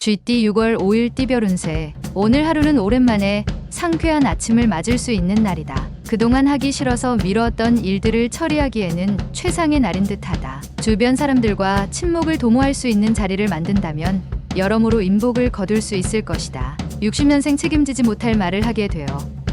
쥐띠 6월 5일 띠별 운세. 오늘 하루는 오랜만에 상쾌한 아침을 맞을 수 있는 날이다. 그동안 하기 싫어서 미뤘던 일들을 처리하기에는 최상의 날인 듯하다. 주변 사람들과 친목을 도모할 수 있는 자리를 만든다면 여러모로 인복을 거둘 수 있을 것이다. 60년생 책임지지 못할 말을 하게 되어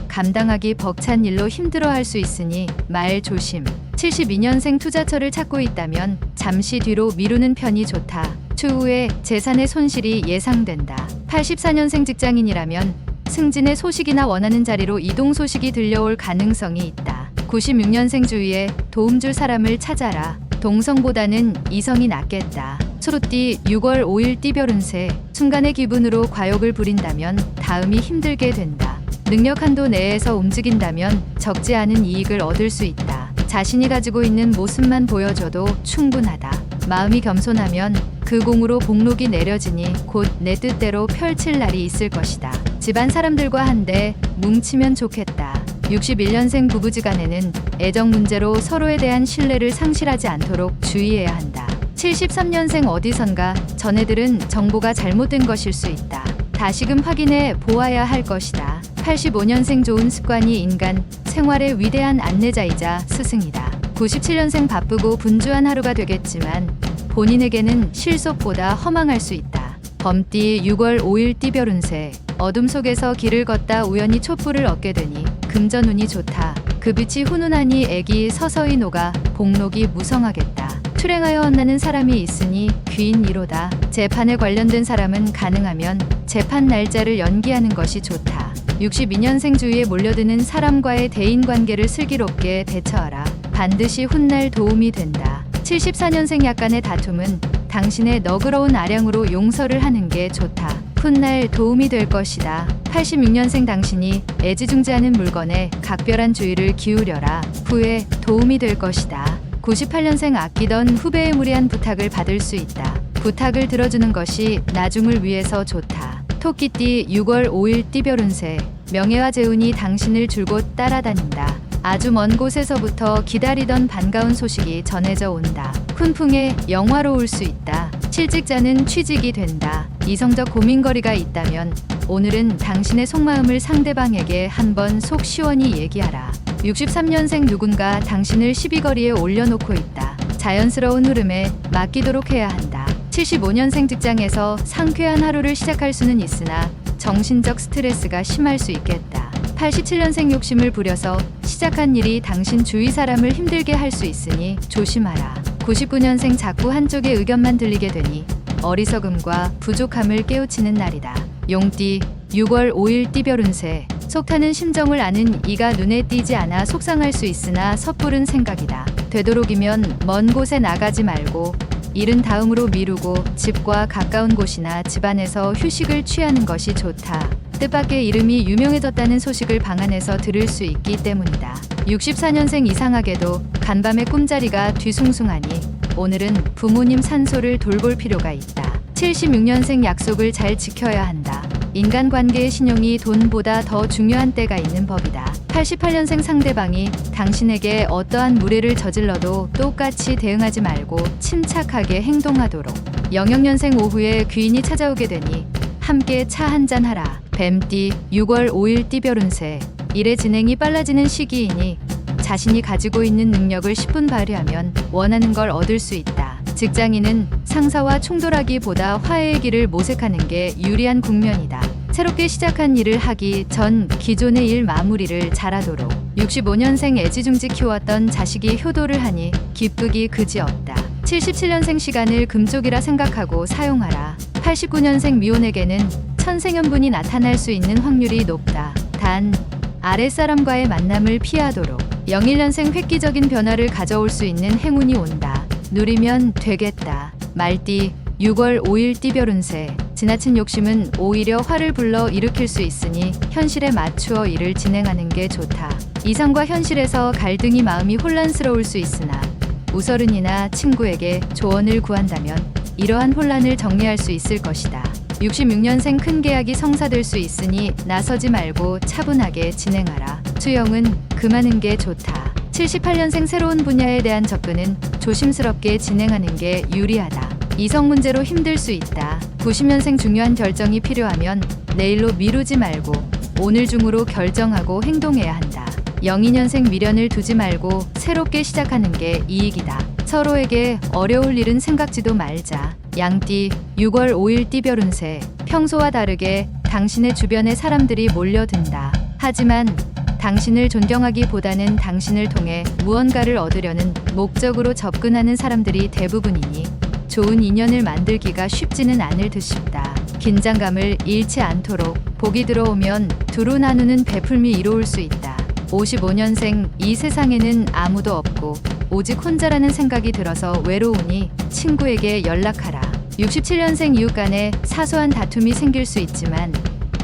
감당하기 벅찬 일로 힘들어할 수 있으니 말 조심. 72년생 투자처를 찾고 있다면 잠시 뒤로 미루는 편이 좋다. 추후에 재산의 손실이 예상된다. 84년생 직장인이라면 승진의 소식이나 원하는 자리로 이동 소식이 들려올 가능성이 있다. 96년생 주위에 도움줄 사람을 찾아라. 동성보다는 이성이 낫겠다. 초록띠 6월 5일 띠별 운세. 순간의 기분으로 과욕을 부린다면 다음이 힘들게 된다. 능력 한도 내에서 움직인다면 적지 않은 이익을 얻을 수 있다. 자신이 가지고 있는 모습만 보여줘도 충분하다. 마음이 겸손하면 그 공으로 복록이 내려지니 곧 내 뜻대로 펼칠 날이 있을 것이다. 집안 사람들과 한데 뭉치면 좋겠다. 61년생 부부지간에는 애정 문제로 서로에 대한 신뢰를 상실하지 않도록 주의해야 한다. 73년생 어디선가 전해들은 정보가 잘못된 것일 수 있다. 다시금 확인해 보아야 할 것이다. 85년생 좋은 습관이 인간 생활의 위대한 안내자이자 스승이다. 97년생 바쁘고 분주한 하루가 되겠지만 본인에게는 실속보다 허망할 수 있다. 범띠 6월 5일 띠별 운세. 어둠 속에서 길을 걷다 우연히 촛불을 얻게 되니 금전운이 좋다. 그 빛이 훈훈하니 액이 서서히 녹아 복록이 무성하겠다. 출행하여 혼나는 사람이 있으니 귀인 1호다. 재판에 관련된 사람은 가능하면 재판 날짜를 연기하는 것이 좋다. 62년생 주위에 몰려드는 사람과의 대인관계를 슬기롭게 대처하라. 반드시 훗날 도움이 된다. 74년생 약간의 다툼은 당신의 너그러운 아량으로 용서를 하는 게 좋다. 훗날 도움이 될 것이다. 86년생 당신이 애지중지하는 물건에 각별한 주의를 기울여라. 후에 도움이 될 것이다. 98년생 아끼던 후배의 무리한 부탁을 받을 수 있다. 부탁을 들어주는 것이 나중을 위해서 좋다. 토끼띠 6월 5일 띠별 운세. 명예와 재운이 당신을 줄곧 따라다닌다. 아주 먼 곳에서부터 기다리던 반가운 소식이 전해져 온다. 훈풍에 영화로울 수 있다. 실직자는 취직이 된다. 이성적 고민거리가 있다면 오늘은 당신의 속마음을 상대방에게 한번 속 시원히 얘기하라. 63년생 누군가 당신을 시비거리에 올려놓고 있다. 자연스러운 흐름에 맡기도록 해야 한다. 75년생 직장에서 상쾌한 하루를 시작할 수는 있으나 정신적 스트레스가 심할 수 있겠다. 87년생 욕심을 부려서 시작한 일이 당신 주위 사람을 힘들게 할 수 있으니 조심하라. 99년생 자꾸 한쪽의 의견만 들리게 되니 어리석음과 부족함을 깨우치는 날이다. 용띠 6월 5일 띠별 운세. 속타는 심정을 아는 이가 눈에 띄지 않아 속상할 수 있으나 섣부른 생각이다. 되도록이면 먼 곳에 나가지 말고 일은 다음으로 미루고 집과 가까운 곳이나 집안에서 휴식을 취하는 것이 좋다. 뜻밖의 이름이 유명해졌다는 소식을 방 안에서 들을 수 있기 때문이다. 64년생 이상하게도 간밤에 꿈자리가 뒤숭숭하니 오늘은 부모님 산소를 돌볼 필요가 있다. 76년생 약속을 잘 지켜야 한다. 인간관계의 신용이 돈보다 더 중요한 때가 있는 법이다. 88년생 상대방이 당신에게 어떠한 무례를 저질러도 똑같이 대응하지 말고 침착하게 행동하도록. 00년생 오후에 귀인이 찾아오게 되니 함께 차 한잔 하라. 뱀띠 6월 5일 띠별 운세. 일의 진행이 빨라지는 시기이니 자신이 가지고 있는 능력을 10분 발휘하면 원하는 걸 얻을 수 있다. 직장인은 상사와 충돌하기보다 화해의 길을 모색하는 게 유리한 국면이다. 새롭게 시작한 일을 하기 전 기존의 일 마무리를 잘하도록. 65년생 애지중지 키웠던 자식이 효도를 하니 기쁘기 그지없다. 77년생 시간을 금쪽이라 생각하고 사용하라. 89년생 미혼에게는 천생연분이 나타날 수 있는 확률이 높다. 단 아랫사람과의 만남을 피하도록. 01년생 획기적인 변화를 가져올 수 있는 행운이 온다. 누리면 되겠다. 말띠 6월 5일 띠별 운세. 지나친 욕심은 오히려 화를 불러 일으킬 수 있으니 현실에 맞추어 일을 진행하는 게 좋다. 이성과 현실에서 갈등이 마음이 혼란스러울 수 있으나 우서른이나 친구에게 조언을 구한다면 이러한 혼란을 정리할 수 있을 것이다. 66년생 큰 계약이 성사될 수 있으니 나서지 말고 차분하게 진행하라. 수영은 금하는 게 좋다. 78년생 새로운 분야에 대한 접근은 조심스럽게 진행하는 게 유리하다. 이성 문제로 힘들 수 있다. 90년생 중요한 결정이 필요하면 내일로 미루지 말고 오늘 중으로 결정하고 행동해야 한다. 02년생 미련을 두지 말고 새롭게 시작하는 게 이익이다. 서로에게 어려울 일은 생각지도 말자. 양띠 6월 5일 띠별 운세. 평소와 다르게 당신의 주변에 사람들이 몰려든다. 하지만 당신을 존경하기보다는 당신을 통해 무언가를 얻으려는 목적으로 접근하는 사람들이 대부분이니 좋은 인연을 만들기가 쉽지는 않을 듯 싶다. 긴장감을 잃지 않도록 복이 들어오면 두루 나누는 베풀미 이로울 수 있다. 55년생 이 세상에는 아무도 없고 오직 혼자라는 생각이 들어서 외로우니 친구에게 연락하라. 67년생 이웃 간에 사소한 다툼이 생길 수 있지만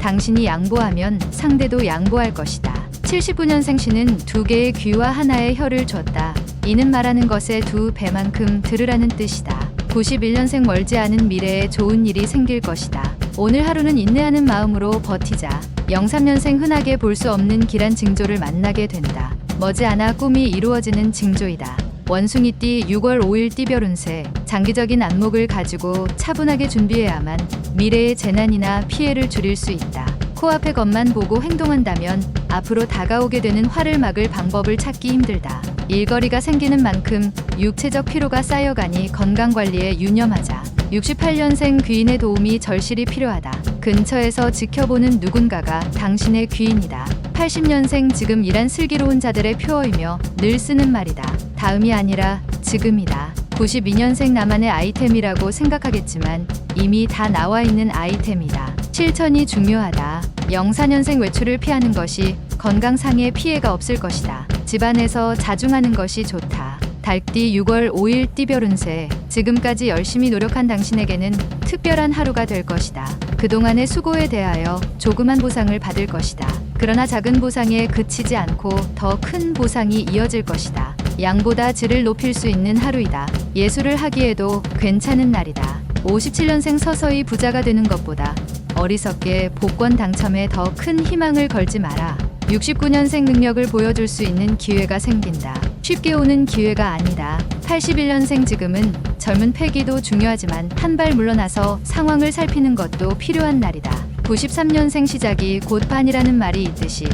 당신이 양보하면 상대도 양보할 것이다. 79년생 신은 두 개의 귀와 하나의 혀를 줬다. 이는 말하는 것의 두 배만큼 들으라는 뜻이다. 91년생 멀지 않은 미래에 좋은 일이 생길 것이다. 오늘 하루는 인내하는 마음으로 버티자. 03년생 흔하게 볼 수 없는 길한 징조를 만나게 된다. 머지않아 꿈이 이루어지는 징조이다. 원숭이띠 6월 5일 띠별 운세. 장기적인 안목을 가지고 차분하게 준비해야만 미래의 재난이나 피해를 줄일 수 있다. 코앞의 것만 보고 행동한다면 앞으로 다가오게 되는 화를 막을 방법을 찾기 힘들다. 일거리가 생기는 만큼 육체적 피로가 쌓여가니 건강관리에 유념하자. 68년생 귀인의 도움이 절실히 필요하다. 근처에서 지켜보는 누군가가 당신의 귀인이다. 80년생 지금 이란 슬기로운 자들의 표어이며 늘 쓰는 말이다. 다음이 아니라 지금이다. 92년생 나만의 아이템이라고 생각하겠지만 이미 다 나와 있는 아이템이다. 실천이 중요하다. 04년생 외출을 피하는 것이 건강상의 피해가 없을 것이다. 집안에서 자중하는 것이 좋다. 달띠 6월 5일 띠별 운세. 지금까지 열심히 노력한 당신에게는 특별한 하루가 될 것이다. 그동안의 수고에 대하여 조그만 보상을 받을 것이다. 그러나 작은 보상에 그치지 않고 더 큰 보상이 이어질 것이다. 양보다 질을 높일 수 있는 하루이다. 예술을 하기에도 괜찮은 날이다. 57년생 서서히 부자가 되는 것보다 어리석게 복권 당첨에 더 큰 희망을 걸지 마라. 69년생 능력을 보여줄 수 있는 기회가 생긴다. 쉽게 오는 기회가 아니다. 81년생 지금은 젊은 패기도 중요하지만 한 발 물러나서 상황을 살피는 것도 필요한 날이다. 93년생 시작이 곧 반이라는 말이 있듯이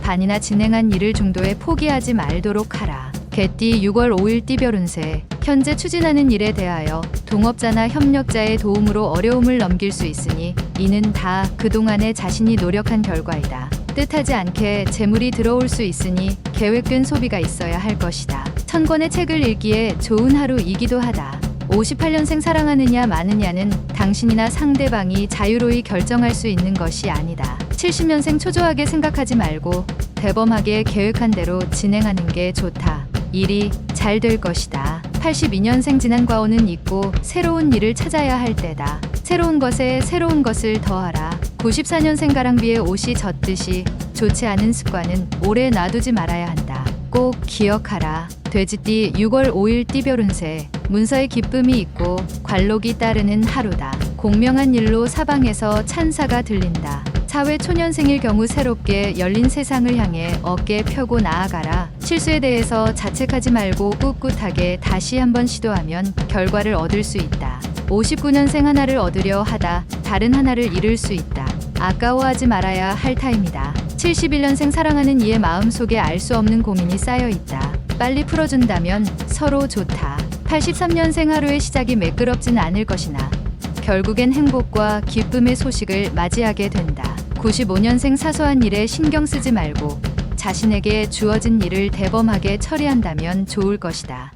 반이나 진행한 일을 중도에 포기하지 말도록 하라. 개띠 6월 5일 띠별 운세. 현재 추진하는 일에 대하여 동업자나 협력자의 도움으로 어려움을 넘길 수 있으니 이는 다 그동안에 자신이 노력한 결과이다. 뜻하지 않게 재물이 들어올 수 있으니 계획된 소비가 있어야 할 것이다. 1000권의 책을 읽기에 좋은 하루이기도 하다. 58년생 사랑하느냐 마느냐는 당신이나 상대방이 자유로이 결정할 수 있는 것이 아니다. 70년생 초조하게 생각하지 말고 대범하게 계획한 대로 진행하는 게 좋다. 일이 잘 될 것이다. 82년생 지난 과오는 잊고 새로운 일을 찾아야 할 때다. 새로운 것에 새로운 것을 더하라. 94년생 가랑비에 옷이 젖듯이 좋지 않은 습관은 오래 놔두지 말아야 한다. 꼭 기억하라. 돼지띠 6월 5일 띠별 운세. 문서에 기쁨이 있고 관록이 따르는 하루다. 공명한 일로 사방에서 찬사가 들린다. 사회 초년생일 경우 새롭게 열린 세상을 향해 어깨 펴고 나아가라. 실수에 대해서 자책하지 말고 꿋꿋하게 다시 한번 시도하면 결과를 얻을 수 있다. 59년생 하나를 얻으려 하다 다른 하나를 잃을 수 있다. 아까워하지 말아야 할 타임이다. 71년생 사랑하는 이의 마음속에 알 수 없는 고민이 쌓여 있다. 빨리 풀어준다면 서로 좋다. 83년생 하루의 시작이 매끄럽진 않을 것이나 결국엔 행복과 기쁨의 소식을 맞이하게 된다. 95년생 사소한 일에 신경 쓰지 말고 자신에게 주어진 일을 대범하게 처리한다면 좋을 것이다.